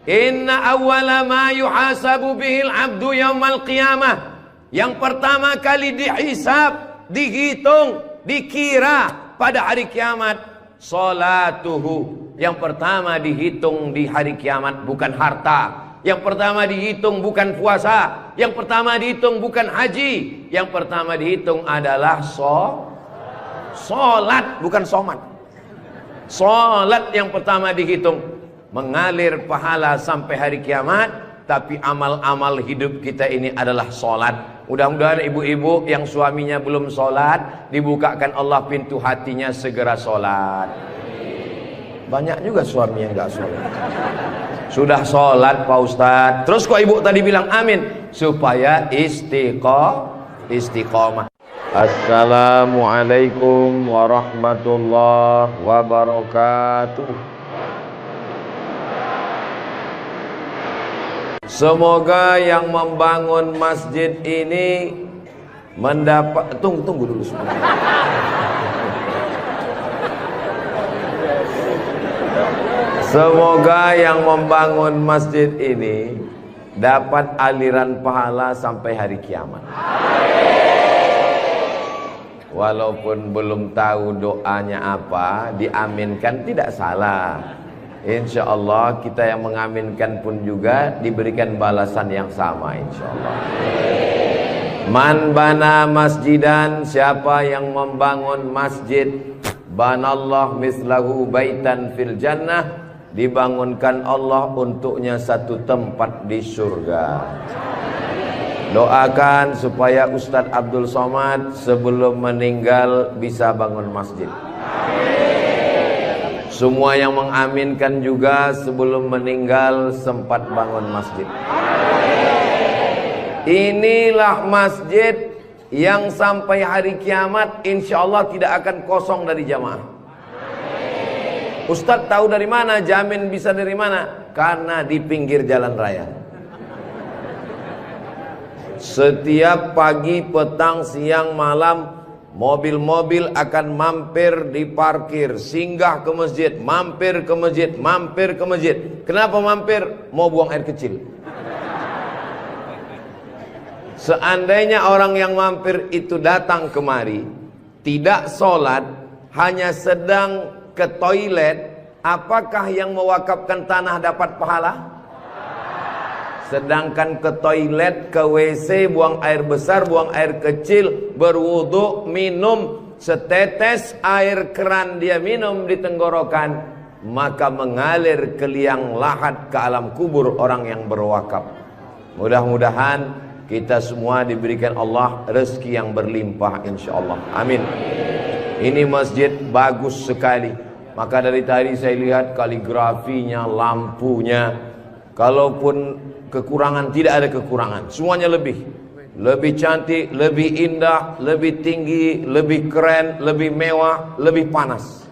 Inna awwala ma yuhasabu bihil abdu yaumal qiyamah. Yang pertama kali dihisab, dihitung, dikira pada hari kiamat, salatuhu. Yang pertama dihitung di hari kiamat bukan harta. Yang pertama dihitung bukan puasa. Yang pertama dihitung bukan haji. Yang pertama dihitung adalah solat, bukan somat. Solat yang pertama dihitung. Mengalir pahala sampai hari kiamat. Tapi amal-amal hidup kita ini adalah solat. Mudah-mudahan ibu-ibu yang suaminya belum solat, dibukakan Allah pintu hatinya segera solat. Banyak juga suami yang gak solat. Sudah sholat Pak Ustadz, terus kok ibu tadi bilang amin? Supaya istiqomah. Assalamualaikum warahmatullahi wabarakatuh. Semoga yang membangun masjid ini mendapat... Tunggu dulu sebentar. Semoga yang membangun masjid ini dapat aliran pahala sampai hari kiamat. Walaupun belum tahu doanya apa, diaminkan tidak salah. Insya Allah kita yang mengaminkan pun juga diberikan balasan yang sama insya Allah. Man bana masjidan, siapa yang membangun masjid, banallah mislahu baitan fil jannah, dibangunkan Allah untuknya satu tempat di surga. Doakan supaya Ustadz Abdul Somad sebelum meninggal bisa bangun masjid. Semua yang mengaminkan juga sebelum meninggal sempat bangun masjid. Inilah masjid yang sampai hari kiamat insya Allah tidak akan kosong dari jamaah. Ustadz tahu dari mana? Jamin bisa dari mana? Karena di pinggir jalan raya. Setiap pagi, petang, siang, malam, mobil-mobil akan mampir di parkir, singgah ke masjid, mampir ke masjid, mampir ke masjid. Kenapa mampir? Mau buang air kecil. Seandainya orang yang mampir itu datang kemari, tidak sholat, hanya sedang ke toilet, apakah yang mewakafkan tanah dapat pahala? Sedangkan ke toilet, ke WC, buang air besar, buang air kecil, berwudu, minum setetes air keran dia minum di tenggorokan, maka mengalir ke liang lahat ke alam kubur orang yang berwakaf. Mudah-mudahan kita semua diberikan Allah rezeki yang berlimpah insyaallah. Amin. Ini masjid bagus sekali. Maka dari tadi saya lihat kaligrafinya, lampunya. Kalaupun kekurangan, tidak ada kekurangan. Semuanya lebih cantik, lebih indah, lebih tinggi, lebih keren, lebih mewah, lebih panas.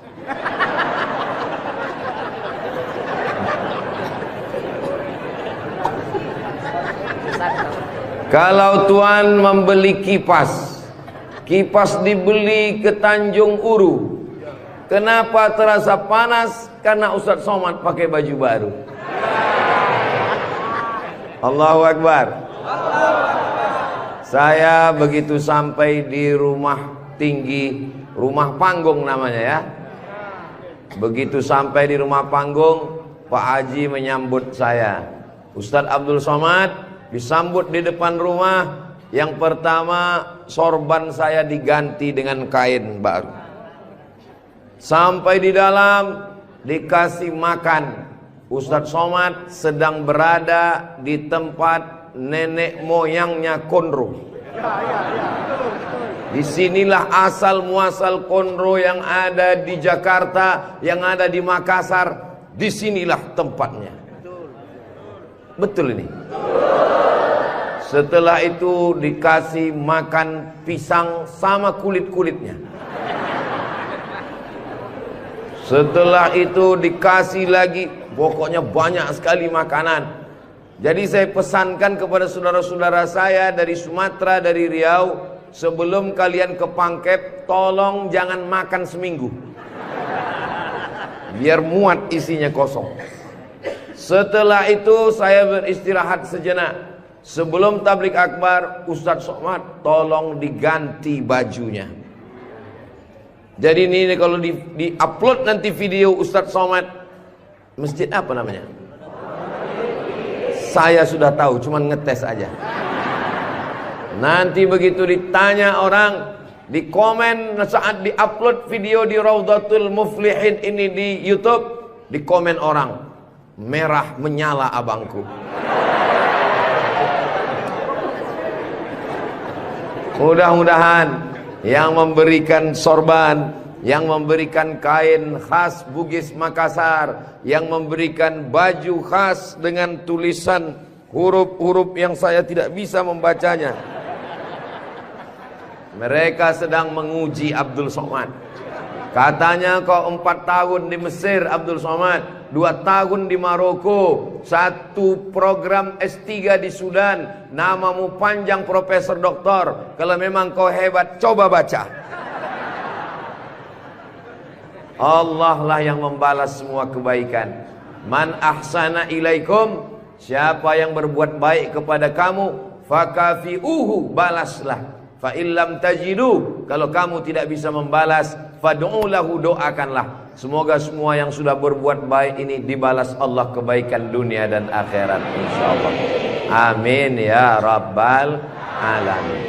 Kalau Tuan membeli kipas dibeli ke Tanjung Uru, kenapa terasa panas? Karena Ustadz Somad pakai baju baru. Allahu Akbar. Saya begitu sampai di rumah tinggi, rumah panggung namanya ya. Begitu sampai di rumah panggung, Pak Haji menyambut saya. Ustadz Abdul Somad disambut di depan rumah. Yang pertama, sorban saya diganti dengan kain baru. Sampai di dalam dikasih makan. Ustadz Somad sedang berada di tempat nenek moyangnya Konro. Disinilah asal muasal Konro yang ada di Jakarta, yang ada di Makassar. Disinilah tempatnya. Betul ini. Setelah itu dikasih makan pisang sama kulit-kulitnya. Setelah itu dikasih lagi, pokoknya banyak sekali makanan. Jadi saya pesankan kepada saudara-saudara saya dari Sumatera, dari Riau, sebelum kalian ke Pangkep, tolong jangan makan seminggu. Biar muat isinya kosong. Setelah itu saya beristirahat sejenak. Sebelum tablik akbar, Ustadz Somad tolong diganti bajunya. Jadi ini kalau di upload nanti video Ustadz Somad, masjid apa namanya? Saya sudah tahu, cuman ngetes aja. Nanti begitu ditanya orang, di komen saat di-upload video di Raudhatul Muflihin ini di YouTube, di komen orang, merah menyala abangku. Mudah-mudahan yang memberikan sorban, yang memberikan kain khas Bugis Makassar, yang memberikan baju khas dengan tulisan huruf-huruf yang saya tidak bisa membacanya, mereka sedang menguji Abdul Somad. Katanya kau 4 tahun di Mesir Abdul Somad, 2 tahun di Maroko, 1 program S3 di Sudan, namamu panjang profesor doktor. Kalau memang kau hebat, coba baca. Allah lah yang membalas semua kebaikan. Man ahsana ilaikum, siapa yang berbuat baik kepada kamu, fakafi'uhu, balaslah. Fa illam tajidu, kalau kamu tidak bisa membalas, fad'u lahu, doakanlah. Semoga semua yang sudah berbuat baik ini dibalas Allah kebaikan dunia dan akhirat insyaallah. Amin ya rabbal alamin.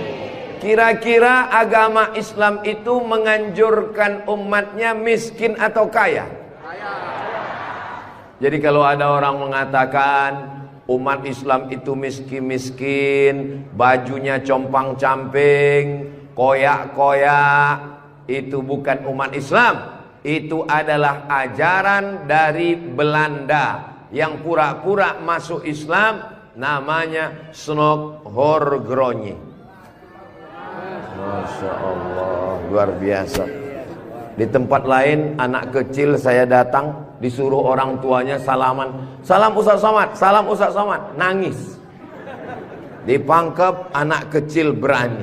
Kira-kira agama Islam itu menganjurkan umatnya miskin atau kaya? Jadi kalau ada orang mengatakan umat Islam itu miskin-miskin, bajunya compang-camping, koyak-koyak, itu bukan umat Islam. Itu adalah ajaran dari Belanda yang pura-pura masuk Islam, namanya Snokhorgrony. Masya Allah, luar biasa. Di tempat lain anak kecil saya datang, disuruh orang tuanya salaman, salam Ustadz Somad, salam Ustadz Somad, nangis. Dipangkep, anak kecil berani.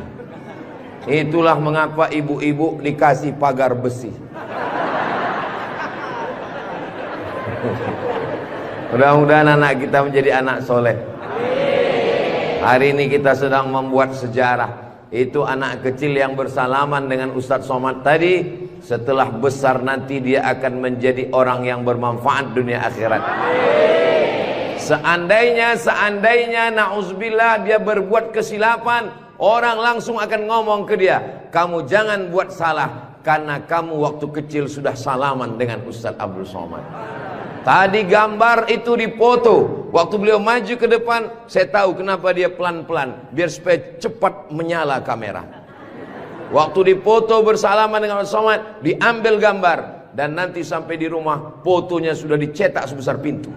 Itulah mengapa ibu-ibu dikasih pagar besi. Mudah-mudahan anak kita menjadi anak soleh. Hari ini kita sedang membuat sejarah. Itu anak kecil yang bersalaman dengan Ustadz Somad tadi, setelah besar nanti dia akan menjadi orang yang bermanfaat dunia akhirat. Seandainya na'udzubillah dia berbuat kesilapan, orang langsung akan ngomong ke dia, kamu jangan buat salah, karena kamu waktu kecil sudah salaman dengan Ustadz Abdul Somad. Tadi gambar itu dipoto. Waktu beliau maju ke depan, saya tahu kenapa dia pelan-pelan, biar supaya cepat menyala kamera. Waktu dipoto bersalaman dengan Ustadz Somad, diambil gambar, dan nanti sampai di rumah fotonya sudah dicetak sebesar pintu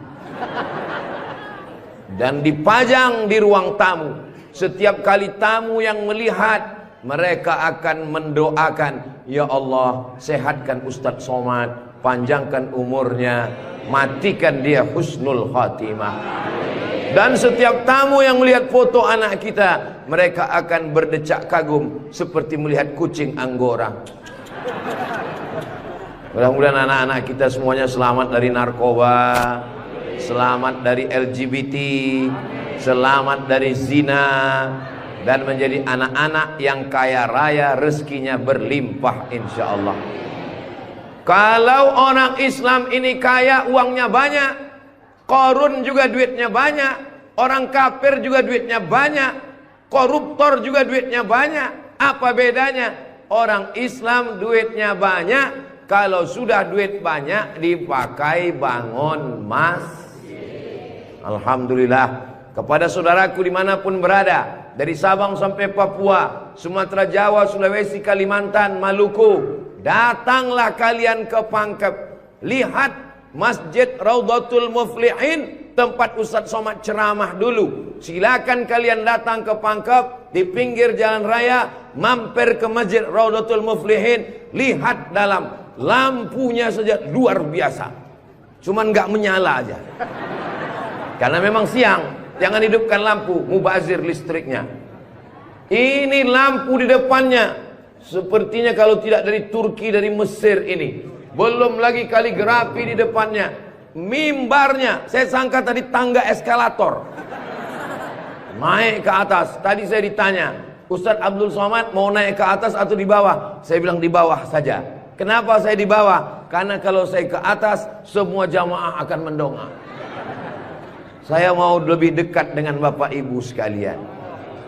dan dipajang di ruang tamu. Setiap kali tamu yang melihat, mereka akan mendoakan, ya Allah, sehatkan Ustadz Somad, panjangkan umurnya, matikan dia husnul khatimah. Dan setiap tamu yang melihat foto anak kita, mereka akan berdecak kagum seperti melihat kucing Anggora. Mudah-mudahan anak-anak kita semuanya selamat dari narkoba, selamat dari LGBT, selamat dari zina, dan menjadi anak-anak yang kaya raya, rezekinya berlimpah insyaallah. Kalau orang Islam ini kaya, uangnya banyak, Qarun juga duitnya banyak, orang kafir juga duitnya banyak, koruptor juga duitnya banyak. Apa bedanya? Orang Islam duitnya banyak, kalau sudah duit banyak dipakai bangun masjid. Alhamdulillah. Kepada saudaraku dimanapun berada, dari Sabang sampai Papua, Sumatera, Jawa, Sulawesi, Kalimantan, Maluku, datanglah kalian ke Pangkep. Lihat Masjid Raudhatul Muflihin, tempat Ustadz Somad ceramah dulu. Silakan kalian datang ke Pangkep, di pinggir jalan raya, mampir ke Masjid Raudhatul Muflihin. Lihat dalam, lampunya saja luar biasa, cuman nggak menyala aja, karena memang siang. Jangan hidupkan lampu, mubazir listriknya. Ini lampu di depannya, sepertinya kalau tidak dari Turki, dari Mesir ini. Belum lagi kaligrafi di depannya. mimbarnya, saya sangka tadi tangga eskalator. Naik ke atas. Tadi saya ditanya, Ustadz Abdul Somad mau naik ke atas atau di bawah? Saya bilang di bawah saja. Kenapa saya di bawah? Karena kalau saya ke atas, semua jamaah akan mendongak. Saya mau lebih dekat dengan Bapak Ibu sekalian.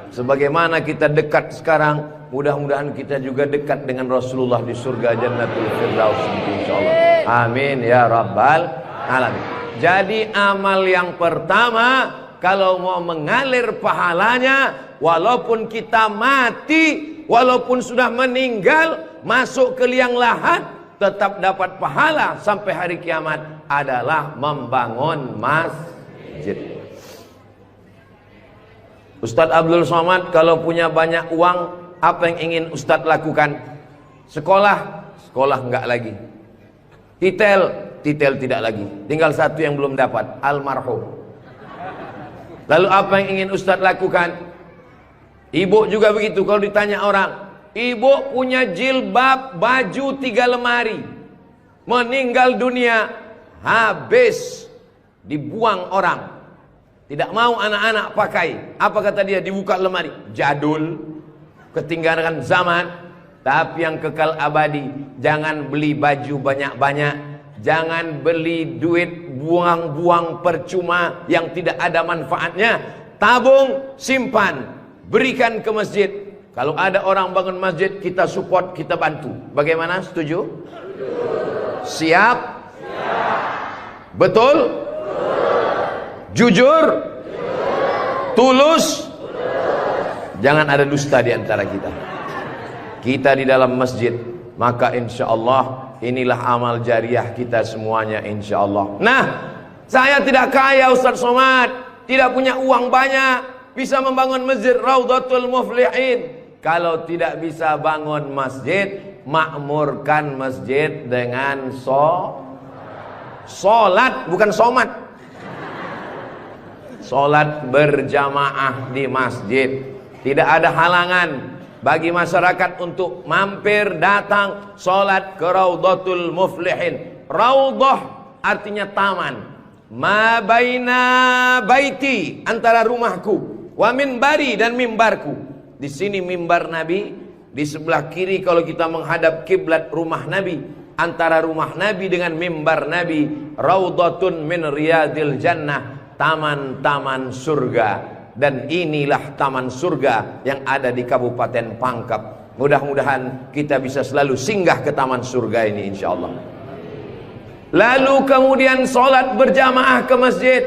Sebagaimana kita dekat sekarang, mudah-mudahan kita juga dekat dengan Rasulullah di surga Jannatul Firdaus, insyaallah. Amin ya rabbal alamin. Jadi amal yang pertama, kalau mau mengalir pahalanya, walaupun kita mati, walaupun sudah meninggal, masuk ke liang lahat, tetap dapat pahala sampai hari kiamat, adalah membangun masjid. Ustadz Abdul Somad kalau punya banyak uang, apa yang ingin Ustadz lakukan? Sekolah? Sekolah enggak lagi. Titel? Titel tidak lagi. Tinggal satu yang belum dapat, almarhum. Lalu apa yang ingin Ustadz lakukan? Ibu juga begitu. Kalau ditanya orang, ibu punya jilbab, baju 3 lemari, meninggal dunia, habis, dibuang orang. Tidak mau anak-anak pakai. Apa kata dia? Dibuka lemari. Jadul, ketinggalan zaman. Tapi yang kekal abadi, jangan beli baju banyak-banyak, jangan beli duit buang-buang percuma yang tidak ada manfaatnya. Tabung, simpan, berikan ke masjid. Kalau ada orang bangun masjid, kita support, kita bantu. Bagaimana? Setuju? Siap? Betul? Jujur? Tulus? Jangan ada dusta di antara kita. Kita di dalam masjid, maka insya Allah inilah amal jariah kita semuanya, insya Allah. Nah, saya tidak kaya Ustadz Somad, tidak punya uang banyak, bisa membangun masjid Raudhatul Muflihin. Kalau tidak bisa bangun masjid, makmurkan masjid dengan sholat, bukan somat. Sholat berjamaah di masjid. Tidak ada halangan bagi masyarakat untuk mampir datang sholat ke Raudhatul Muflihin. Raudhah artinya taman. Ma baina baiti, antara rumahku, wa minbari, dan mimbarku. Di sini mimbar Nabi, di sebelah kiri kalau kita menghadap kiblat rumah Nabi. Antara rumah Nabi dengan mimbar Nabi, Raudhatun min riyadil jannah, taman-taman surga. Dan inilah taman surga yang ada di Kabupaten Pangkep. Mudah-mudahan kita bisa selalu singgah ke taman surga ini, insya Allah. Lalu kemudian sholat berjamaah ke masjid.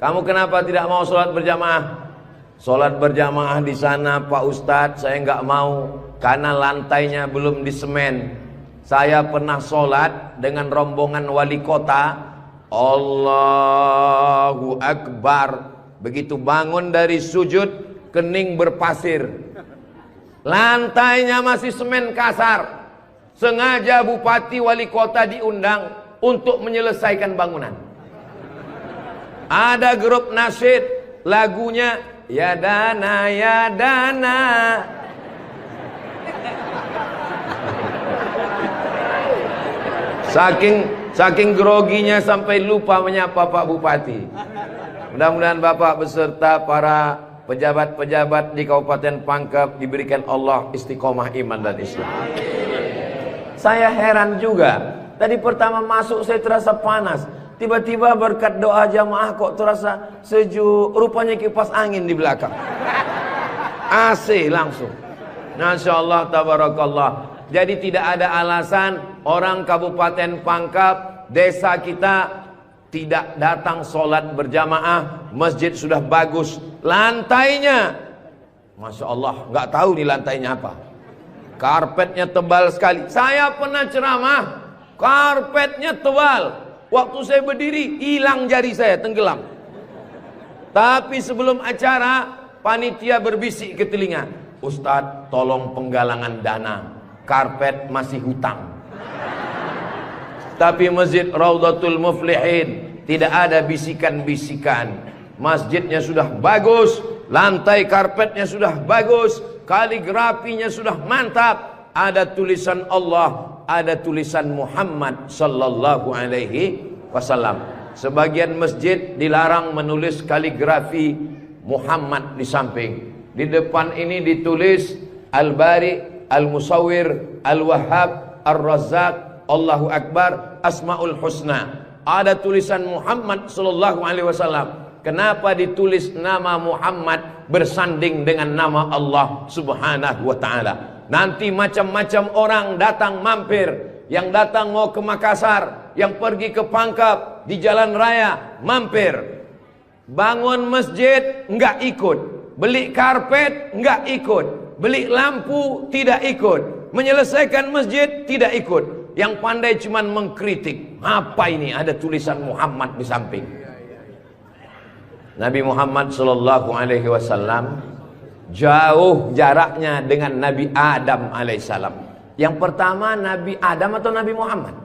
Kamu kenapa tidak mau sholat berjamaah? Sholat berjamaah di sana Pak Ustadz, saya nggak mau karena lantainya belum disemen. Saya pernah sholat dengan rombongan wali kota. Allahu Akbar. Begitu bangun dari sujud, kening berpasir, lantainya masih semen kasar. Sengaja bupati wali kota diundang untuk menyelesaikan bangunan. Ada grup nasyid, lagunya ya dana ya dana. Saking groginya sampai lupa menyapa Pak Bupati. Mudah-mudahan Bapak beserta para pejabat-pejabat di Kabupaten Pangkep diberikan Allah istiqomah iman dan Islam. Saya heran juga. Tadi pertama masuk saya terasa panas. Tiba-tiba berkat doa jamaah kok terasa sejuk. Rupanya kipas angin di belakang. AC langsung. Masya Allah, tabarakallah. Jadi tidak ada alasan orang Kabupaten Pangkep, desa kita, tidak datang sholat berjamaah. Masjid sudah bagus, lantainya Masya Allah, nggak tahu nih lantainya apa, karpetnya tebal sekali. Saya pernah ceramah, karpetnya tebal, waktu saya berdiri hilang jari saya, tenggelam. Tapi sebelum acara, panitia berbisik ke telinga, Ustadz tolong penggalangan dana, karpet masih hutang. Tapi masjid Raudhatul Muflihin tidak ada bisikan-bisikan. Masjidnya sudah bagus, lantai karpetnya sudah bagus, kaligrafinya sudah mantap. Ada tulisan Allah, ada tulisan Muhammad sallallahu alaihi wasallam. Sebagian masjid dilarang menulis kaligrafi Muhammad di samping. Di depan ini ditulis Al-Bari, Al-Musawwir, Al-Wahhab, Ar-Razzaq, Allahu Akbar, Asmaul Husna. Ada tulisan Muhammad sallallahu alaihi wasallam. Kenapa ditulis nama Muhammad bersanding dengan nama Allah Subhanahu wa taala? Nanti macam-macam orang datang mampir. Yang datang mau ke Makassar, yang pergi ke Pangkep, di jalan raya mampir. Bangun masjid enggak ikut, beli karpet enggak ikut, beli lampu tidak ikut, menyelesaikan masjid tidak ikut. Yang pandai cuman mengkritik. Apa ini ada tulisan Muhammad di samping? Nabi Muhammad sallallahu alaihi wasallam jauh jaraknya dengan Nabi Adam alaihissalam. Yang pertama Nabi Adam atau Nabi Muhammad?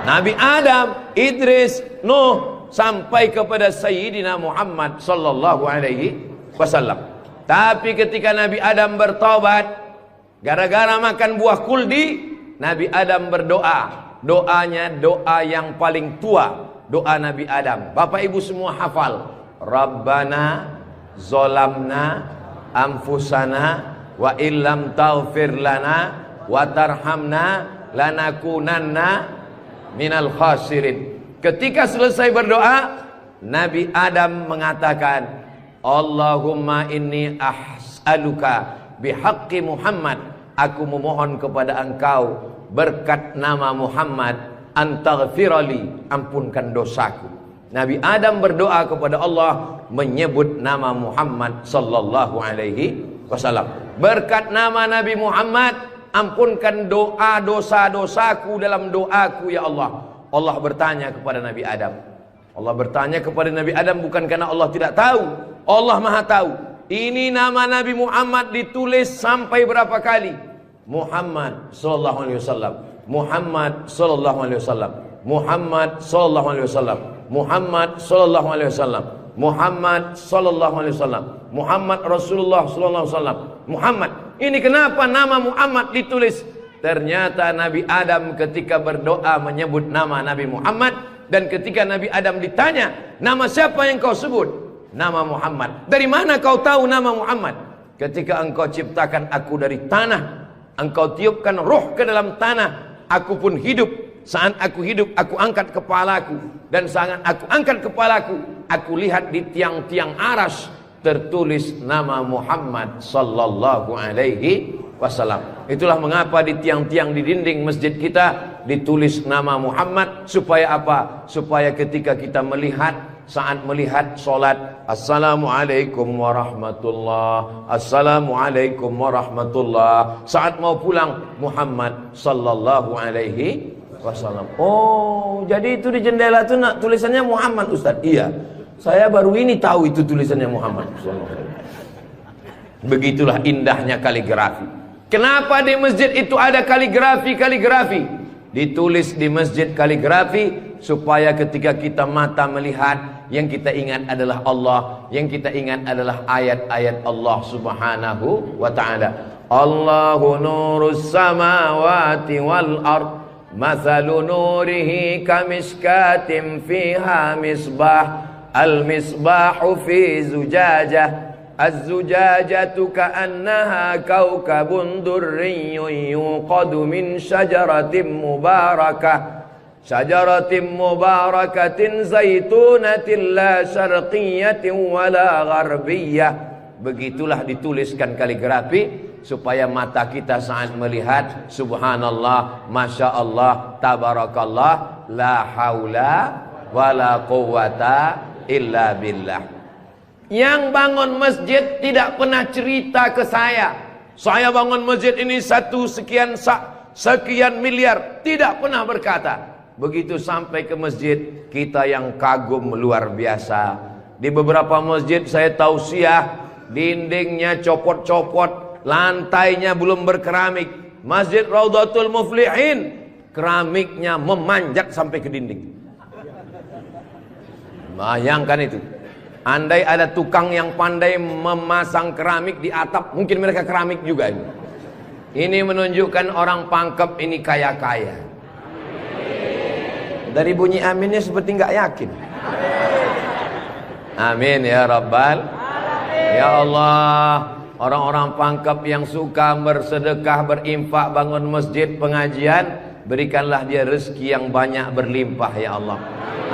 Nabi Adam, Idris, Nuh, sampai kepada Sayyidina Muhammad sallallahu alaihi wasallam. Tapi ketika Nabi Adam bertobat gara-gara makan buah kuldi, Nabi Adam berdoa. Doanya doa yang paling tua, doa Nabi Adam. Bapak Ibu semua hafal. Rabbana zolamna anfusana wa illam taghfir lana wa tarhamna lanakunanna minal khasirin. Ketika selesai berdoa, Nabi Adam mengatakan, Allahumma inni as'aluka bihaqqi Muhammad, aku memohon kepada engkau berkat nama Muhammad, antaghfirali, ampunkan dosaku. Nabi Adam berdoa kepada Allah menyebut nama Muhammad sallallahu alaihi wasallam. Berkat nama Nabi Muhammad, ampunkan doa dosa-dosaku dalam doaku ya Allah. Allah bertanya kepada Nabi Adam. Allah bertanya kepada Nabi Adam bukan karena Allah tidak tahu. Allah Maha tahu. Ini nama Nabi Muhammad ditulis sampai berapa kali? Muhammad sallallahu alaihi wasallam. Muhammad sallallahu alaihi wasallam. Muhammad sallallahu alaihi wasallam. Muhammad sallallahu alaihi wasallam. Muhammad sallallahu alaihi wasallam. Muhammad Rasulullah sallallahu alaihi wasallam. Muhammad. Ini kenapa nama Muhammad ditulis? Ternyata Nabi Adam ketika berdoa menyebut nama Nabi Muhammad, dan ketika Nabi Adam ditanya, nama siapa yang kau sebut? Nama Muhammad. Dari mana kau tahu nama Muhammad? Ketika engkau ciptakan aku dari tanah, engkau tiupkan roh ke dalam tanah, aku pun hidup. Saat aku hidup, aku angkat kepalaku. Dan saat aku angkat kepalaku, aku lihat di tiang-tiang aras tertulis nama Muhammad sallallahu alaihi wasallam. Itulah mengapa di tiang-tiang di dinding masjid kita ditulis nama Muhammad. Supaya apa? Supaya ketika kita melihat, saat melihat solat, Assalamualaikum warahmatullah, Assalamualaikum warahmatullah. Saat mau pulang, Muhammad sallallahu alaihi wasallam. Oh, jadi itu di jendela itu nak tulisannya Muhammad, Ustaz? Iya, saya baru ini tahu itu tulisannya Muhammad. Begitulah indahnya kaligrafi. Kenapa di masjid itu ada kaligrafi? Ditulis di masjid kaligrafi supaya ketika kita mata melihat, yang kita ingat adalah Allah, yang kita ingat adalah ayat-ayat Allah Subhanahu wa ta'ala. Allahu nurus samawati wal ard, mathalu nurihi kamishkatin fiha misbah, al-misbahu fi zujajah, az-zujajatu ka'annaha kawkabun durriyyun yuqadu min syajaratin mubarakatin zaitunatin la syarqiyatin wala gharbiyyah. Begitulah dituliskan kaligrafi supaya mata kita saat melihat, subhanallah, masya Allah, tabarakallah, la haula wala quwata illa billah. Yang bangun masjid tidak pernah cerita ke saya bangun masjid ini sekian miliar, tidak pernah berkata. Begitu sampai ke masjid, kita yang kagum luar biasa. Di beberapa masjid saya tausiah, dindingnya copot-copot, lantainya belum berkeramik. Masjid Raudhatul Muflihin, keramiknya memanjat sampai ke dinding. Bayangkan itu. Andai ada tukang yang pandai memasang keramik di atap, mungkin mereka keramik juga ini. Ini menunjukkan orang Pangkep ini kaya-kaya. Dari bunyi aminnya seperti nggak yakin. Amin ya Rabbal. Ya Allah, orang-orang pangkep yang suka bersedekah, berinfak, bangun masjid, pengajian, berikanlah dia rezeki yang banyak berlimpah ya Allah.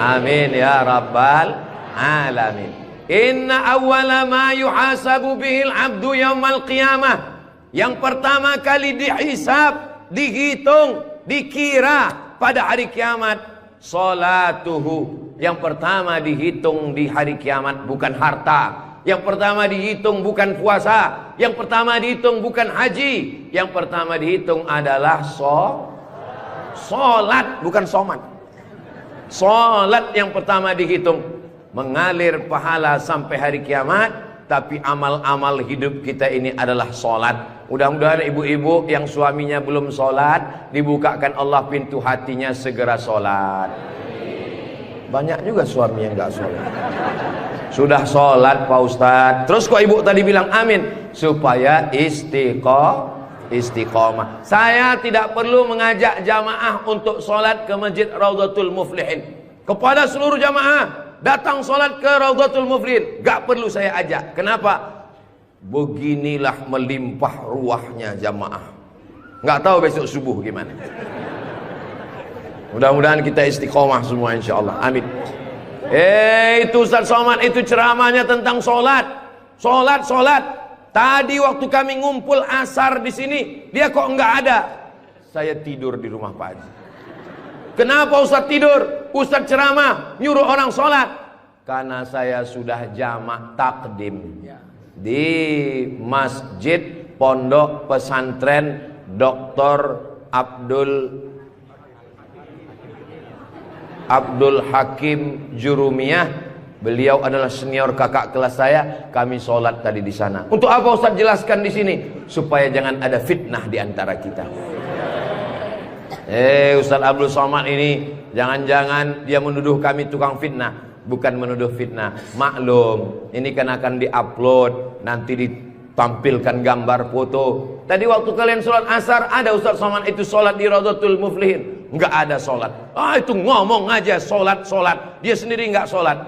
Amin ya Rabbal alamin. Inna awwala ma yuhasabu bihil abdu yaumal qiyamah. Yang pertama kali dihisab, dihitung, dikira pada hari kiamat, salatuhu. Yang pertama dihitung di hari kiamat bukan harta. Yang pertama dihitung bukan puasa. Yang pertama dihitung bukan haji. Yang pertama dihitung adalah solat, bukan somat. Solat yang pertama dihitung. Mengalir pahala sampai hari kiamat. Tapi amal-amal hidup kita ini adalah solat. Mudah-mudahan ibu-ibu yang suaminya belum solat, dibukakan Allah pintu hatinya segera solat. Banyak juga suami yang gak sholat. Sudah sholat Pak Ustadz, terus kok ibu tadi bilang amin? Supaya istiqomah. Saya tidak perlu mengajak jamaah untuk sholat ke Masjid Raudhatul Muflihin. Kepada seluruh jamaah, datang sholat ke Raudhatul Muflihin. Gak perlu saya ajak. Kenapa? Beginilah melimpah ruahnya jamaah. Gak tahu besok subuh gimana. Mudah-mudahan kita istiqomah semua insyaallah. Amin. Itu Ustaz Somad itu ceramahnya tentang solat. Solat. Tadi waktu kami ngumpul asar di sini, dia kok enggak ada. Saya tidur di rumah Pak Haji. Kenapa Ustaz tidur? Ustaz ceramah nyuruh orang solat. Karena saya sudah jamak takdim di Masjid Pondok Pesantren Dr. Abdul Hakim Jurumiyah. Beliau adalah senior kakak kelas saya. Kami sholat tadi di sana. Untuk apa Ustaz jelaskan di sini? Supaya jangan ada fitnah di antara kita. Ustaz Abdul Somad ini jangan-jangan dia menuduh kami tukang fitnah. Bukan menuduh fitnah. Maklum, ini kan akan diupload, nanti ditampilkan gambar foto. Tadi waktu kalian sholat asar, ada Ustaz Somad itu sholat di Raudhatul Muflihin. Enggak ada sholat. Itu ngomong aja sholat. Dia sendiri enggak sholat.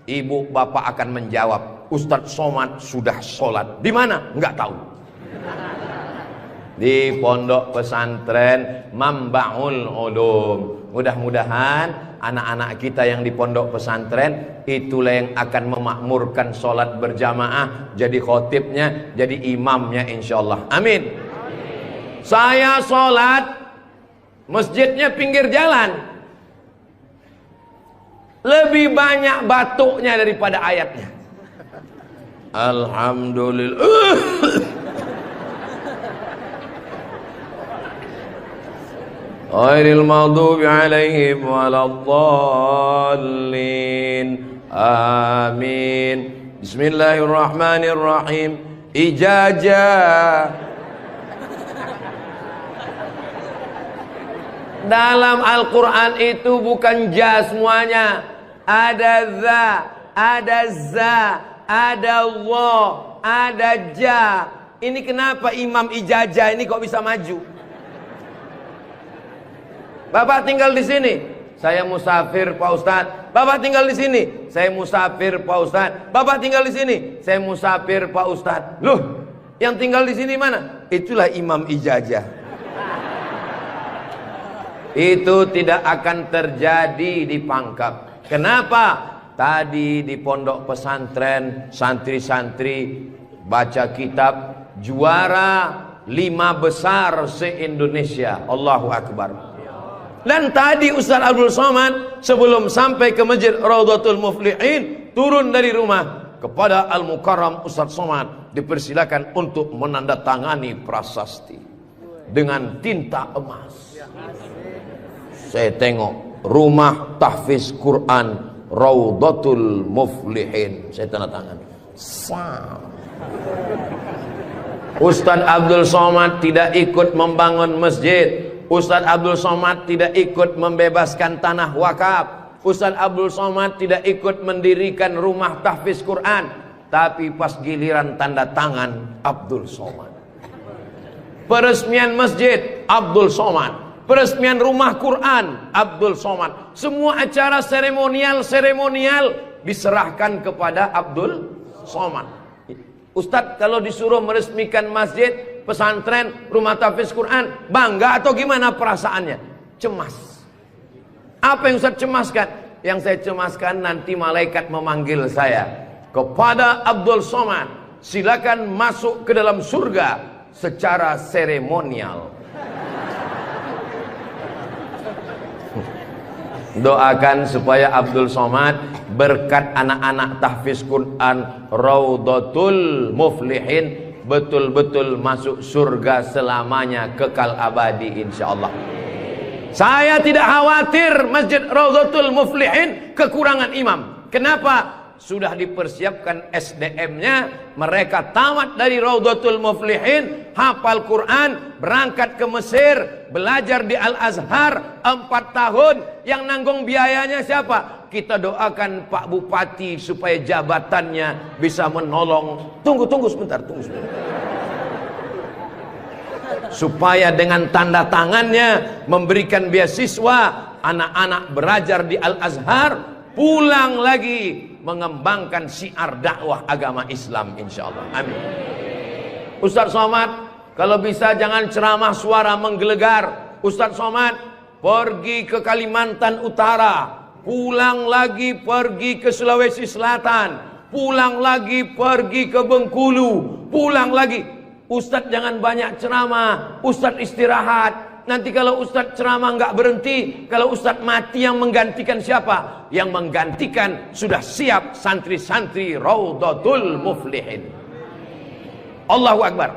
Ibu bapak akan menjawab, Ustadz Somad sudah sholat. Di mana? Enggak tahu. Di Pondok Pesantren Mambaul Ulum. Mudah-mudahan anak-anak kita yang di pondok pesantren itulah yang akan memakmurkan sholat berjamaah, jadi khotibnya, jadi imamnya insyaallah. Amin. Saya sholat, masjidnya pinggir jalan, lebih banyak batuknya daripada ayatnya. Alhamdulillah. Ghairil maghdubi alaihim waladdallin. Amin. Bismillahirrahmanirrahim. Ijazah. Dalam Al-Quran itu bukan ja semuanya. Ada za, ada za, ada wa, ada ja. Ini kenapa Imam Ijazah ini kok bisa maju? Bapak tinggal di sini, saya musafir Pak Ustadz. Bapak tinggal di sini, saya musafir Pak Ustadz. Bapak tinggal di sini, saya musafir Pak Ustadz. Loh, yang tinggal di sini mana? Itulah Imam Ijazah. Itu tidak akan terjadi di Pangkep. Kenapa? Tadi di pondok pesantren santri-santri baca kitab juara 5 besar se-Indonesia. Allahu Akbar. Dan tadi Ustaz Abdul Somad sebelum sampai ke Masjid Raudhatul Muflihin turun dari rumah kepada Al-Mukarram Ustaz Somad dipersilakan untuk menandatangani prasasti dengan tinta emas. Saya tengok rumah tahfiz Quran Raudhatul Muflihin, saya tanda tangan. Ustaz Abdul Somad tidak ikut membangun masjid. Ustaz Abdul Somad tidak ikut membebaskan tanah wakaf. Ustaz Abdul Somad tidak ikut mendirikan rumah tahfiz Quran. Tapi pas giliran tanda tangan Abdul Somad, peresmian masjid Abdul Somad, peresmian rumah Quran Abdul Somad. Semua acara seremonial diserahkan kepada Abdul Somad. Ustadz kalau disuruh meresmikan masjid, pesantren, rumah tahfiz Quran, bangga atau gimana perasaannya? Cemas. Apa yang Ustadz cemaskan? Yang saya cemaskan nanti malaikat memanggil saya, kepada Abdul Somad, silakan masuk ke dalam surga secara seremonial. Doakan supaya Abdul Somad berkat anak-anak tahfiz Quran Raudhatul Muflihin betul-betul masuk surga selamanya, kekal abadi insyaallah. Saya tidak khawatir Masjid Raudhatul Muflihin kekurangan imam. Kenapa? Sudah dipersiapkan SDM-nya. Mereka tamat dari Raudhatul Muflihin, hafal Quran, berangkat ke Mesir, belajar di Al-Azhar 4 tahun. Yang nanggung biayanya siapa? Kita doakan Pak Bupati supaya jabatannya bisa menolong. Tunggu sebentar. Supaya dengan tanda tangannya memberikan beasiswa, anak-anak belajar di Al-Azhar, pulang lagi mengembangkan syiar dakwah agama Islam insyaallah. Amin. Ustadz Somad, kalau bisa jangan ceramah suara menggelegar. Ustadz Somad pergi ke Kalimantan Utara, pulang lagi pergi ke Sulawesi Selatan, pulang lagi pergi ke Bengkulu, pulang lagi. Ustadz jangan banyak ceramah, Ustadz istirahat. Nanti kalau Ustadz ceramah nggak berhenti, kalau Ustadz mati yang menggantikan siapa? Yang menggantikan sudah siap santri-santri Raudhatul Muflihin. Allahu Akbar.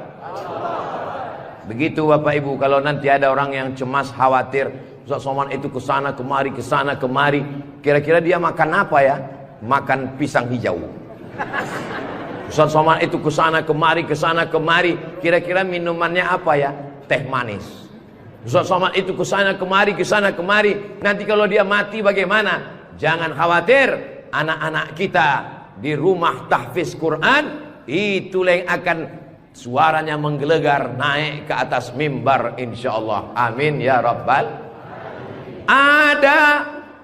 Begitu Bapak Ibu, kalau nanti ada orang yang cemas, khawatir, Ustadz Somad itu kesana kemari, kira-kira dia makan apa ya? Makan pisang hijau. Ustadz Somad itu kesana kemari, kira-kira minumannya apa ya? Teh manis. Ustadz Somad itu kesana kemari, nanti kalau dia mati bagaimana? Jangan khawatir, anak-anak kita di rumah tahfiz Quran itulah yang akan suaranya menggelegar naik ke atas mimbar insyaallah. Amin ya rabbal. Ada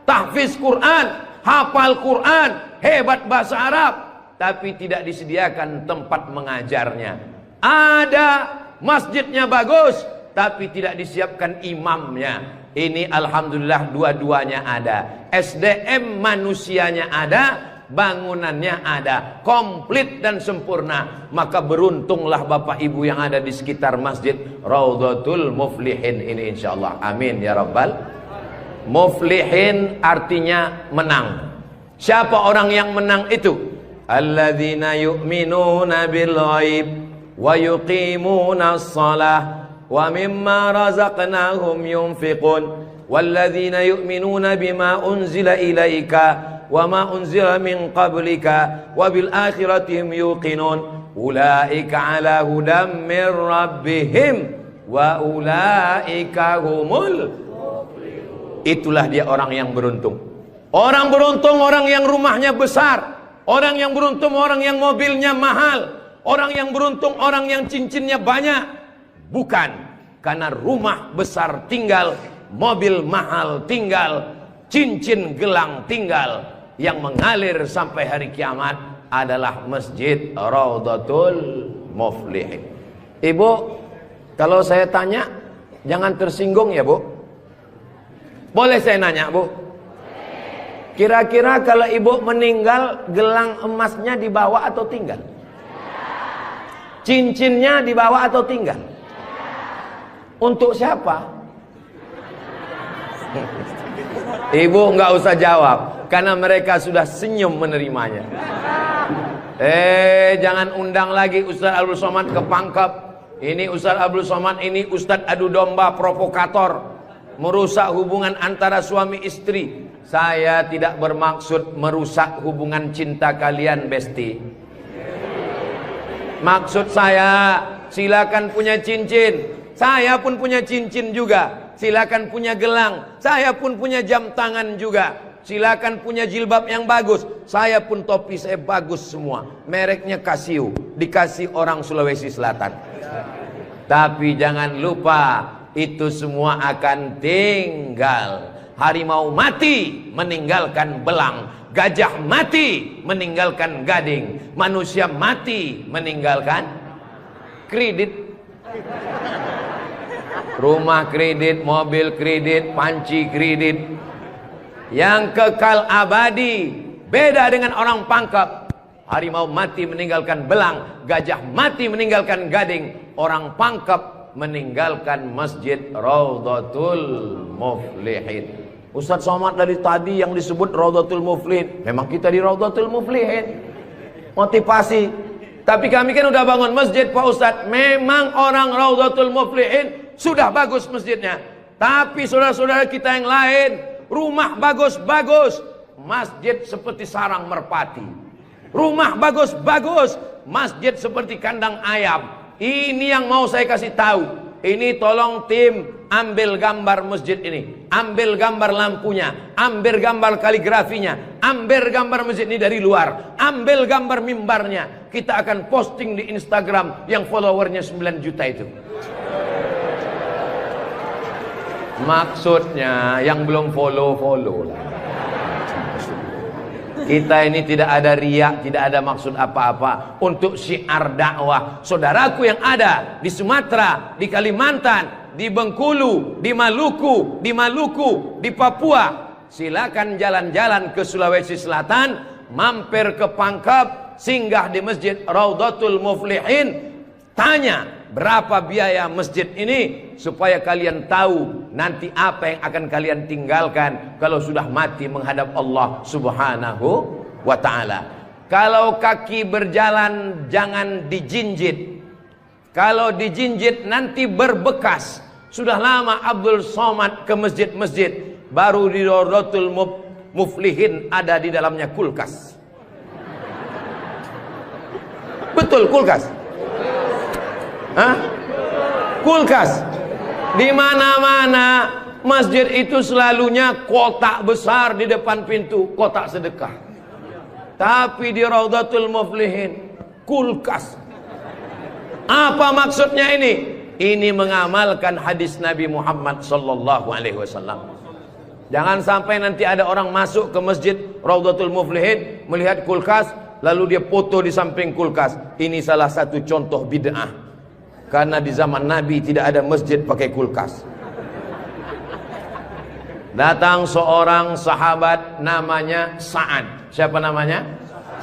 tahfiz Quran, hafal Quran, hebat bahasa Arab, tapi tidak disediakan tempat mengajarnya. Ada masjidnya bagus, tapi tidak disiapkan imamnya. Ini alhamdulillah dua-duanya ada. SDM manusianya ada, bangunannya ada, komplit dan sempurna. Maka beruntunglah Bapak Ibu yang ada di sekitar Masjid Raudhatul Muflihin ini insyaallah. Amin ya rabbal. Muflihin artinya menang. Siapa orang yang menang itu? Alladzina yu'minuna bil ghaib wa yuqimuna as-salah wa mimma razaqnahum yunfiqun walladzina yu'minuna bima unzila ilaika wa ma unzila min qablika wa bil akhirati hum yuqinun ulaika ala hudam min rabbihim wa ulaika humul muflihun. Itulah dia orang yang beruntung. Orang beruntung orang yang rumahnya besar, orang yang beruntung orang yang mobilnya mahal, orang yang beruntung orang yang cincinnya banyak. Bukan karena rumah besar tinggal, mobil mahal tinggal, cincin gelang tinggal. Yang mengalir sampai hari kiamat adalah Masjid Raudhatul Muflihin. Ibu, kalau saya tanya jangan tersinggung ya Bu. Boleh saya nanya Bu? Kira-kira kalau ibu meninggal, gelang emasnya dibawa atau tinggal? Cincinnya dibawa atau tinggal? Untuk siapa? Ibu nggak usah jawab, karena mereka sudah senyum menerimanya. Jangan undang lagi Ustaz Abdul Somad ke Pangkep. Ini Ustaz Abdul Somad ini Ustaz adu domba provokator, merusak hubungan antara suami istri. Saya tidak bermaksud merusak hubungan cinta kalian, Besti. Maksud saya, silakan punya cincin. Saya pun punya cincin juga. Silakan punya gelang. Saya pun punya jam tangan juga. Silakan punya jilbab yang bagus. Saya pun topi saya bagus semua. Mereknya Casio. Dikasih orang Sulawesi Selatan. Tapi jangan lupa, itu semua akan tinggal. Harimau mati meninggalkan belang, gajah mati meninggalkan gading, manusia mati meninggalkan kredit. Rumah kredit, mobil kredit, panci kredit. Yang kekal abadi beda dengan orang pangkep. Harimau mati meninggalkan belang, gajah mati meninggalkan gading, orang pangkep meninggalkan masjid Raudhatul Muflihin. Ustaz Somad dari tadi yang disebut Raudhatul Muflihin, memang kita di Raudhatul Muflihin, motivasi. Tapi kami kan udah bangun masjid Pak Ustaz. Memang orang Raudhatul Muflihin sudah bagus masjidnya, tapi saudara-saudara kita yang lain, rumah bagus-bagus, masjid seperti sarang merpati. Rumah bagus-bagus, masjid seperti kandang ayam. Ini yang mau saya kasih tahu. Ini tolong tim ambil gambar masjid ini, ambil gambar lampunya, ambil gambar kaligrafinya, ambil gambar masjid ini dari luar, ambil gambar mimbarnya. Kita akan posting di Instagram yang followernya 9 juta itu. Maksudnya yang belum follow lah. Kita ini tidak ada riak, tidak ada maksud apa-apa. Untuk syiar dakwah saudaraku yang ada di Sumatera, di Kalimantan, di Bengkulu, di Maluku, di Papua, silakan jalan-jalan ke Sulawesi Selatan, mampir ke Pangkep, singgah di Masjid Raudhatul Muflihin, tanya berapa biaya masjid ini, supaya kalian tahu nanti apa yang akan kalian tinggalkan kalau sudah mati menghadap Allah Subhanahu wa ta'ala. Kalau kaki berjalan jangan dijinjit. Kalau dijinjit nanti berbekas. Sudah lama Abdul Somad ke masjid-masjid, baru di Raudhatul Muflihin ada di dalamnya kulkas. Betul, kulkas. Hah? Kulkas. Di mana-mana masjid itu selalunya kotak besar di depan pintu, kotak sedekah. Tapi di Raudhatul Muflihin kulkas. Apa maksudnya ini? Ini mengamalkan hadis Nabi Muhammad sallallahu alaihi wasallam. Jangan sampai nanti ada orang masuk ke masjid Raudhatul Muflihin melihat kulkas, lalu dia foto di samping kulkas. Ini salah satu contoh bid'ah. Karena di zaman Nabi tidak ada masjid pakai kulkas. Datang seorang sahabat namanya Sa'ad. Siapa namanya?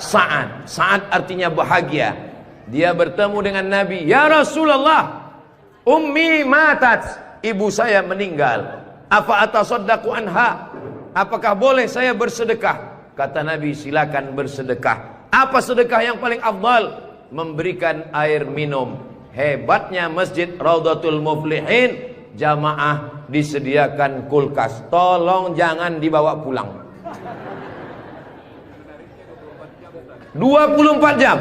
Sa'ad. Sa'ad artinya bahagia. Dia bertemu dengan Nabi. Ya Rasulullah, ummi matat, ibu saya meninggal. Apa atasaddaqu anha? Apakah boleh saya bersedekah? Kata Nabi, silakan bersedekah. Apa sedekah yang paling afdal? Memberikan air minum. Hebatnya masjid Raudhatul Muflihin, jamaah disediakan kulkas. Tolong jangan dibawa pulang. 24 jam.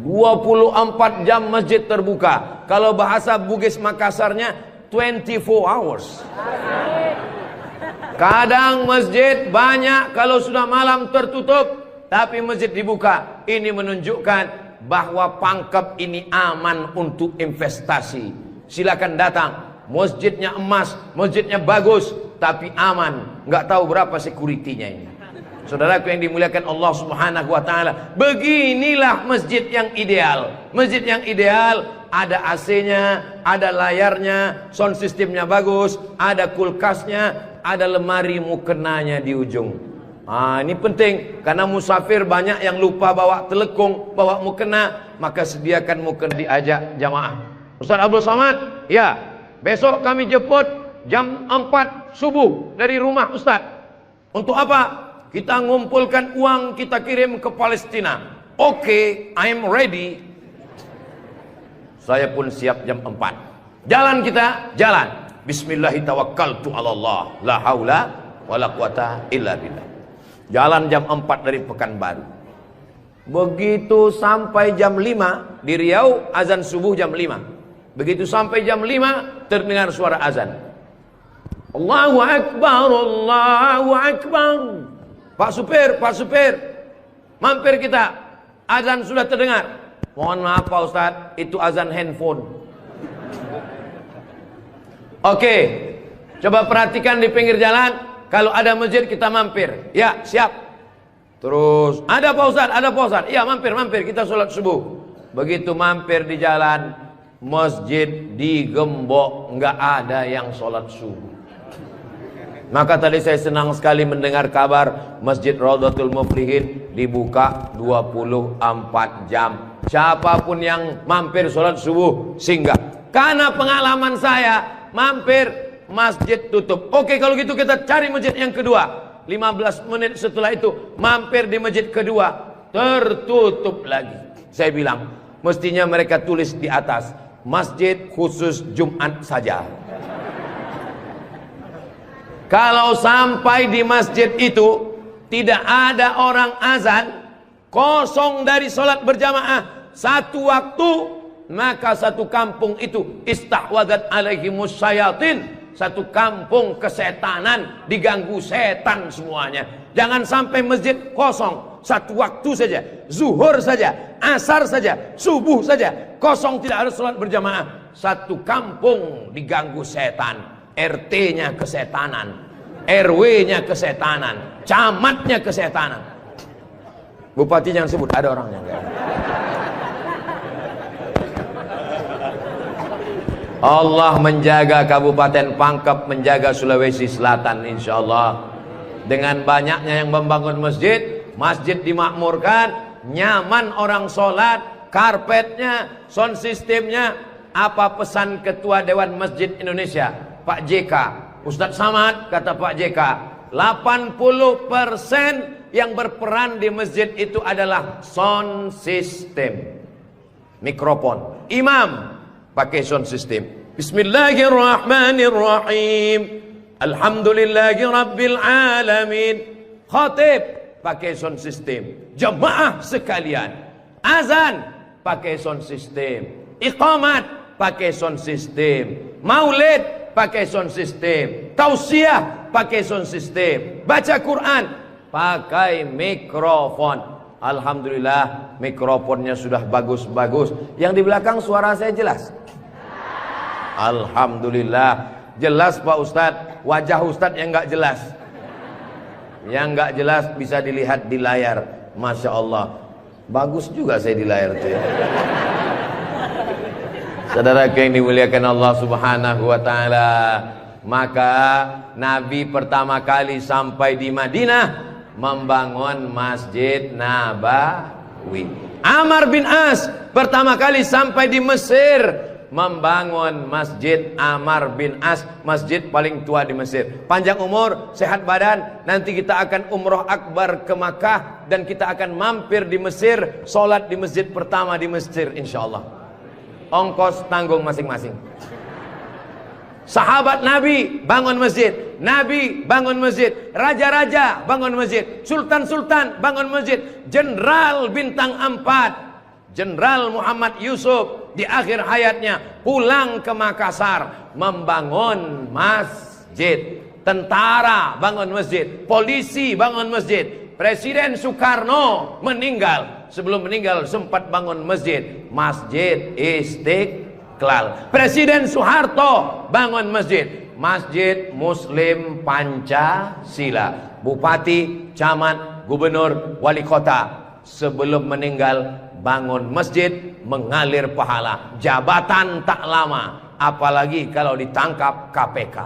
24 jam masjid terbuka. Kalau bahasa Bugis Makassarnya 24 hours. Kadang masjid banyak, kalau sudah malam tertutup, tapi masjid dibuka. Ini menunjukkan bahwa Pangkep ini aman untuk investasi. Silakan datang. Masjidnya emas, masjidnya bagus, tapi aman. Nggak tahu berapa security-nya ini. Saudaraku yang dimuliakan Allah Subhanahu wa ta'ala, beginilah masjid yang ideal. Masjid yang ideal, ada AC-nya, ada layarnya, sound systemnya bagus, ada kulkasnya, ada lemari mukenanya di ujung. Ini penting, karena musafir banyak yang lupa bawa telekung, bawa mukena, maka sediakan mukena. Diajak jamaah. Ustaz Abdul Somad, ya, besok kami jemput jam 4 subuh dari rumah Ustaz. Untuk apa? Kita ngumpulkan uang, kita kirim ke Palestina. Oke, I'm ready. Saya pun siap jam 4. Jalan kita, jalan. Bismillahirrahmanirrahim. Allah, la haula wala quwata illa billah. Jalan jam 4 dari Pekanbaru. Begitu sampai jam 5 di Riau, azan subuh jam 5. Begitu sampai jam 5 terdengar suara azan. Allahu Akbar, Allahu Akbar. Pak supir, mampir kita. Azan sudah terdengar. Mohon maaf Pak Ustadz, itu azan handphone. Oke, coba perhatikan di pinggir jalan. Kalau ada masjid kita mampir. Ya, siap. Terus, ada Pak Ustadz, ada Pak Ustadz. Iya, mampir, kita sholat subuh. Begitu mampir di jalan, masjid digembok, nggak ada yang sholat subuh. Maka tadi saya senang sekali mendengar kabar Masjid Raudhatul Muflihin dibuka 24 jam. Siapapun yang mampir sholat subuh singgah. Karena pengalaman saya mampir masjid tutup. Oke, kalau gitu kita cari masjid yang kedua. 15 menit setelah itu mampir di masjid kedua, tertutup lagi. Saya bilang, mestinya mereka tulis di atas, masjid khusus Jumat saja. Kalau sampai di masjid itu tidak ada orang azan, kosong dari sholat berjamaah satu waktu, maka satu kampung itu istahwadat alaihimus syayatin. Satu kampung kesetanan, diganggu setan semuanya. Jangan sampai masjid kosong satu waktu saja, zuhur saja, asar saja, subuh saja, kosong, tidak harus sholat berjamaah. Satu kampung diganggu setan. RT-nya kesetanan, RW-nya kesetanan, camatnya kesetanan. Bupati jangan sebut, ada orangnya enggak? Allah menjaga Kabupaten Pangkep, menjaga Sulawesi Selatan, insya Allah. Dengan banyaknya yang membangun masjid, masjid dimakmurkan, nyaman orang sholat, karpetnya, sound systemnya. Apa pesan Ketua Dewan Masjid Indonesia, Pak JK, Ustadz Samad, kata Pak JK, 80% yang berperan di masjid itu adalah sound system, mikrofon. Imam pakai sound system. Bismillahirrahmanirrahim. Alhamdulillahi rabbil alamin. Khatib pakai sound system. Jamaah sekalian, azan pakai sound system. Iqamat pakai sound system. Maulid pakai sound system. Tausiah pakai sound system. Baca Quran pakai mikrofon. Alhamdulillah mikrofonnya sudah bagus-bagus. Yang di belakang suara saya jelas? Alhamdulillah jelas Pak Ustadz. Wajah Ustadz yang nggak jelas, yang nggak jelas bisa dilihat di layar. Masya Allah, bagus juga saya di layar tuh ya. Saudara yang dimuliakan Allah Subhanahu wa Ta'ala, maka Nabi pertama kali sampai di Madinah membangun Masjid Nabawi. Amr bin As pertama kali sampai di Mesir membangun Masjid Amr bin As, masjid paling tua di Mesir. Panjang umur, sehat badan, nanti kita akan umroh akbar ke Makkah dan kita akan mampir di Mesir, sholat di masjid pertama di Mesir insyaallah. Ongkos tanggung masing-masing. Sahabat Nabi bangun masjid, Nabi bangun masjid, raja-raja bangun masjid, sultan-sultan bangun masjid, jenderal bintang 4 Jenderal Muhammad Yusuf di akhir hayatnya pulang ke Makassar membangun masjid. Tentara bangun masjid, polisi bangun masjid. Presiden Soekarno meninggal, sebelum meninggal sempat bangun masjid, Masjid Istiqlal. Presiden Soeharto bangun masjid, Masjid Muslim Pancasila. Bupati, camat, gubernur, wali kota sebelum meninggal bangun masjid, mengalir pahala. Jabatan tak lama, apalagi kalau ditangkap KPK.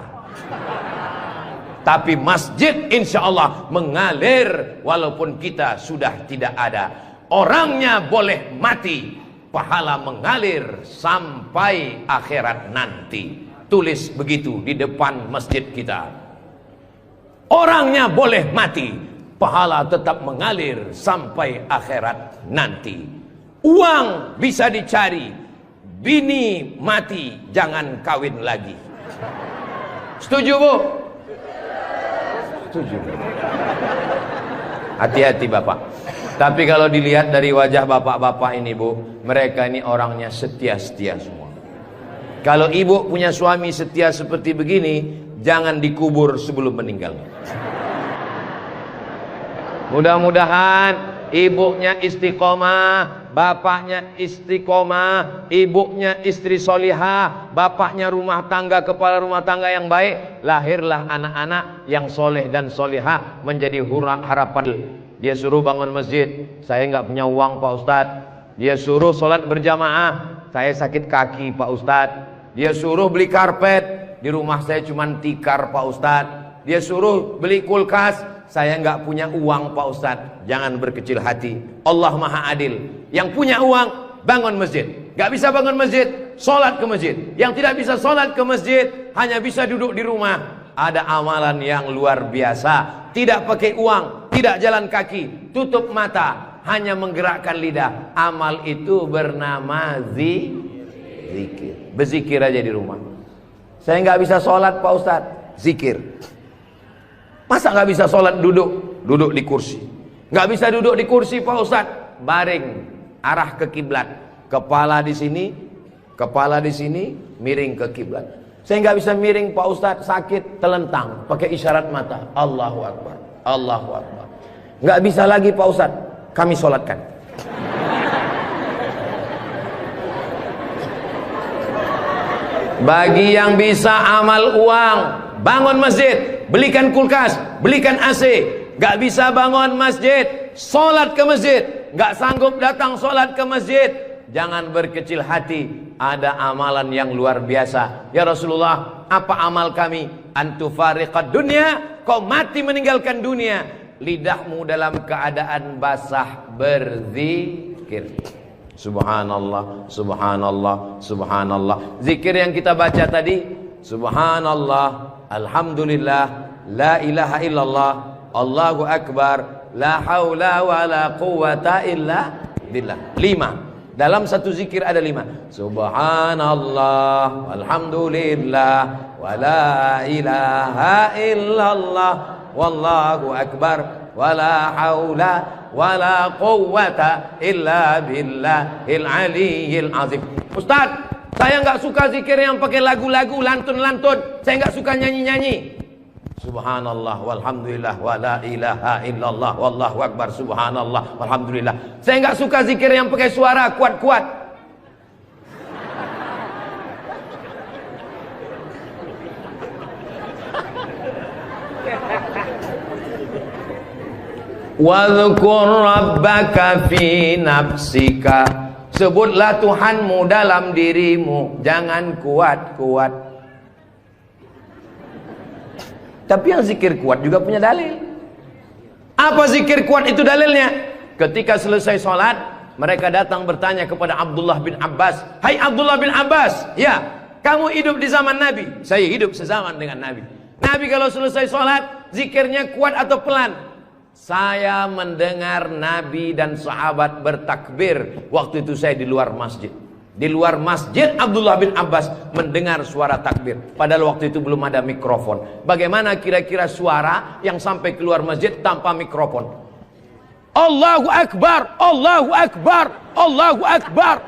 Tapi masjid insya Allah mengalir walaupun kita sudah tidak ada. Orangnya boleh mati, pahala mengalir sampai akhirat nanti. Tulis begitu di depan masjid kita. Orangnya boleh mati, pahala tetap mengalir sampai akhirat nanti. Uang bisa dicari, bini mati jangan kawin lagi. Setuju Bu? Setuju. Hati-hati Bapak. Tapi kalau dilihat dari wajah bapak-bapak ini Bu, mereka ini orangnya setia-setia semua. Kalau ibu punya suami setia seperti begini, jangan dikubur sebelum meninggal. Mudah-mudahan ibunya istiqomah, bapaknya istiqomah, ibunya istri solihah, bapaknya rumah tangga, kepala rumah tangga yang baik, lahirlah anak-anak yang soleh dan solihah menjadi harapan. Dia suruh bangun masjid, saya nggak punya uang Pak Ustadz. Dia suruh sholat berjamaah, saya sakit kaki Pak Ustadz. Dia suruh beli karpet, di rumah saya cuma tikar Pak Ustadz. Dia suruh beli kulkas, saya nggak punya uang Pak Ustadz. Jangan berkecil hati, Allah Maha Adil. Yang punya uang bangun masjid, nggak bisa bangun masjid, sholat ke masjid. Yang tidak bisa sholat ke masjid, hanya bisa duduk di rumah. Ada amalan yang luar biasa, tidak pakai uang, tidak jalan kaki, tutup mata, hanya menggerakkan lidah. Amal itu bernama zikir. Berzikir aja di rumah. Saya nggak bisa sholat Pak Ustadz, zikir. Masa nggak bisa sholat duduk di kursi? Nggak bisa duduk di kursi Pak Ustadz, baring, arah ke kiblat, kepala di sini, miring ke kiblat. Saya nggak bisa miring Pak Ustadz, sakit, telentang, pakai isyarat mata, Allahu Akbar, Allahu Akbar. Nggak bisa lagi Pak Ustadz, kami sholatkan. Bagi yang bisa amal uang, bangun masjid, belikan kulkas, belikan AC. Gak bisa bangun masjid, sholat ke masjid. Gak sanggup datang sholat ke masjid, jangan berkecil hati. Ada amalan yang luar biasa. Ya Rasulullah, apa amal kami? Antufariqad dunya, kau mati meninggalkan dunia, lidahmu dalam keadaan basah berzikir. Subhanallah, subhanallah, subhanallah. Zikir yang kita baca tadi, subhanallah, alhamdulillah, la ilaha illallah, Allahu akbar, la haula wa la quwata illa billah. 5. Dalam satu zikir ada 5. Subhanallah, alhamdulillah, wa la ilaha illallah, wallahu akbar, wa la haula wala quwwata illa billahil aliyyil azim. Ustaz, saya nggak suka zikir yang pakai lagu-lagu, lantun-lantun. Saya nggak suka nyanyi-nyanyi. Subhanallah walhamdulillah wala ilaha illallah wallahu akbar, subhanallah walhamdulillah. Saya nggak suka zikir yang pakai suara kuat-kuat. Wadhkur rabbaka fi nafsika, sebutlah Tuhanmu dalam dirimu, jangan kuat-kuat. Tapi yang zikir kuat juga punya dalil. Apa zikir kuat itu dalilnya? Ketika selesai sholat, mereka datang bertanya kepada Abdullah bin Abbas, hai Abdullah bin Abbas, ya, kamu hidup di zaman Nabi? Saya hidup sezaman dengan Nabi. Nabi kalau selesai sholat, zikirnya kuat atau pelan? Saya mendengar Nabi dan sahabat bertakbir. Waktu itu saya di luar masjid. Di luar masjid Abdullah bin Abbas mendengar suara takbir. Padahal waktu itu belum ada mikrofon. Bagaimana kira-kira suara yang sampai keluar masjid tanpa mikrofon? Allahu Akbar, Allahu Akbar, Allahu Akbar.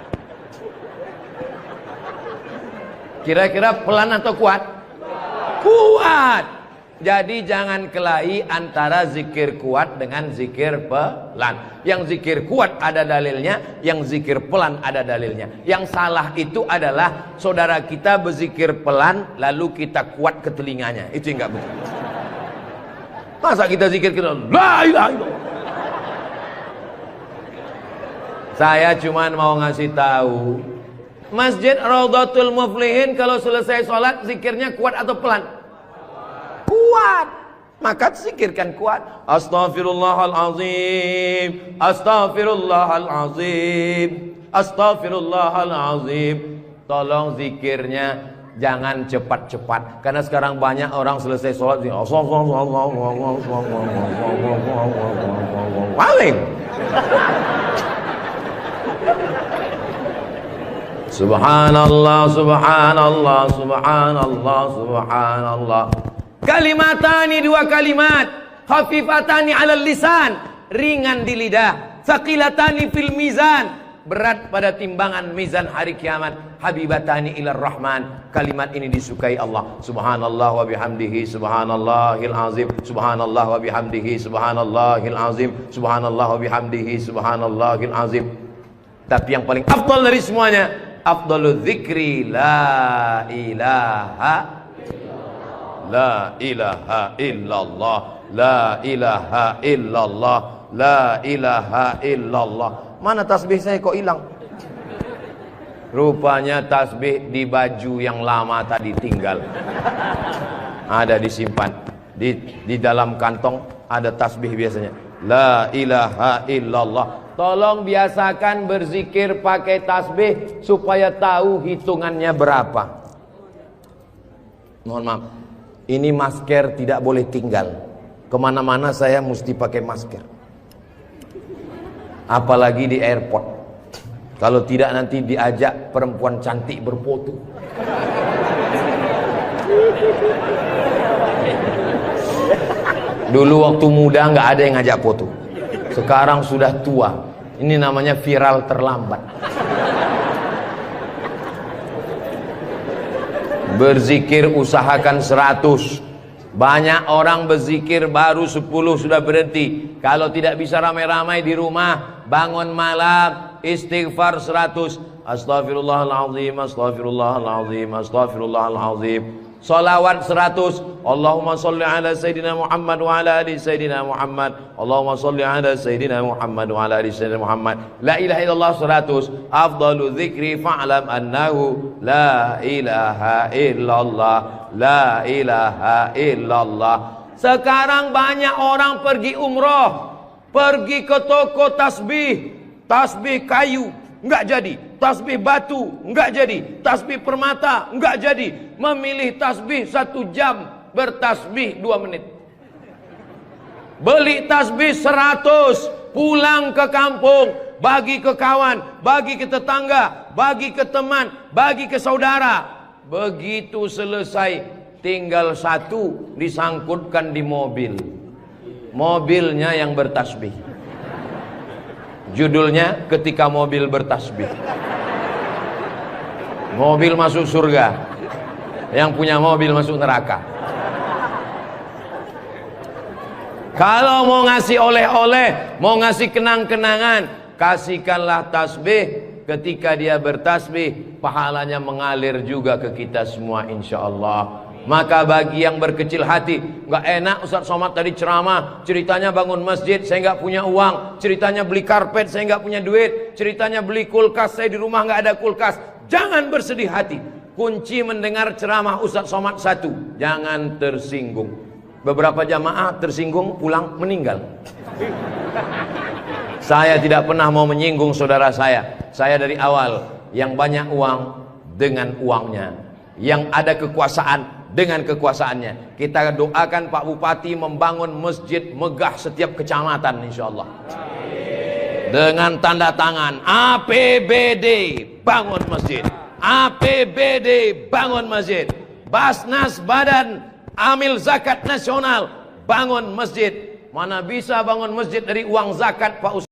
Kira-kira pelan atau kuat? Kuat. Jadi jangan kelahi antara zikir kuat dengan zikir pelan. Yang zikir kuat ada dalilnya, yang zikir pelan ada dalilnya. Yang salah itu adalah saudara kita berzikir pelan lalu kita kuat ke telinganya. Itu yang enggak betul. Masa kita zikir kita la ilaha illallah. Saya cuman mau ngasih tahu, Masjid Raudhatul Muflihin kalau selesai sholat zikirnya kuat atau pelan? Kuat. Maka zikirkan kuat. Astaghfirullahalazim, astaghfirullahalazim, astaghfirullahalazim. Tolong zikirnya jangan cepat-cepat, karena sekarang banyak orang selesai sholat paling subhanallah, subhanallah, subhanallah, subhanallah. Kalimatani, 2 kalimat, khafifatani 'alal lisan, ringan di lidah, tsaqilatani fil mizan, berat pada timbangan mizan hari kiamat. Habibatani ilar rahman. Kalimat ini disukai Allah. Subhanallah wa bihamdihi subhanallahil azim. Subhanallah wa bihamdihi subhanallahil azim. Subhanallah wa bihamdihi subhanallahil azim. Tapi yang paling afdal dari semuanya, afdalul dzikri la ilaha illallah, la ilaha illallah, la ilaha illallah. Mana tasbih saya kok hilang? Rupanya tasbih di baju yang lama tadi tinggal. Ada disimpan di dalam kantong, ada tasbih biasanya. La ilaha illallah. Tolong biasakan berzikir pakai tasbih supaya tahu hitungannya berapa. Mohon maaf, ini masker tidak boleh tinggal. Kemana-mana saya mesti pakai masker. Apalagi di airport. Kalau tidak nanti diajak perempuan cantik berfoto. Dulu waktu muda nggak ada yang ngajak foto. Sekarang sudah tua. Ini namanya viral terlambat. Berzikir usahakan 100. Banyak orang berzikir baru 10 sudah berhenti. Kalau tidak bisa ramai-ramai di rumah, bangun malam istighfar 100. Astaghfirullahaladzim, astaghfirullahaladzim, astaghfirullahaladzim. Salawat 100. Allahumma salli ala Sayyidina Muhammad wa ala ali Sayyidina Muhammad. Allahumma salli ala Sayyidina Muhammad wa ala ali Sayyidina Muhammad. La ilaha illallah 100. Afdalu dzikri fa'lam annahu la ilaha illallah, la ilaha illallah. Sekarang banyak orang pergi umroh, pergi ke toko tasbih, tasbih kayu enggak jadi, tasbih batu enggak jadi, tasbih permata enggak jadi. Memilih tasbih 1 jam, bertasbih 2 menit. Beli tasbih 100, pulang ke kampung, bagi ke kawan, bagi ke tetangga, bagi ke teman, bagi ke saudara. Begitu selesai, tinggal 1 disangkutkan di mobil. Mobilnya yang bertasbih. Judulnya ketika mobil bertasbih. Mobil masuk surga, yang punya mobil masuk neraka. Kalau mau ngasih oleh-oleh, mau ngasih kenang-kenangan, kasihkanlah tasbih. Ketika dia bertasbih, pahalanya mengalir juga ke kita semua insyaallah. Maka bagi yang berkecil hati, nggak enak Ustaz Somad tadi ceramah, ceritanya bangun masjid, saya nggak punya uang, ceritanya beli karpet, saya nggak punya duit, ceritanya beli kulkas, saya di rumah nggak ada kulkas. Jangan bersedih hati. Kunci mendengar ceramah Ustaz Somad 1, jangan tersinggung. Beberapa jamaah tersinggung, pulang meninggal. Saya tidak pernah mau menyinggung saudara saya. Saya dari awal, yang banyak uang dengan uangnya, yang ada kekuasaan dengan kekuasaannya. Kita doakan Pak Bupati membangun masjid megah setiap kecamatan insyaallah. Dengan tanda tangan APBD bangun masjid, APBD bangun masjid, Basnas Badan Amil Zakat Nasional bangun masjid. Mana bisa bangun masjid dari uang zakat Pak Ustaz?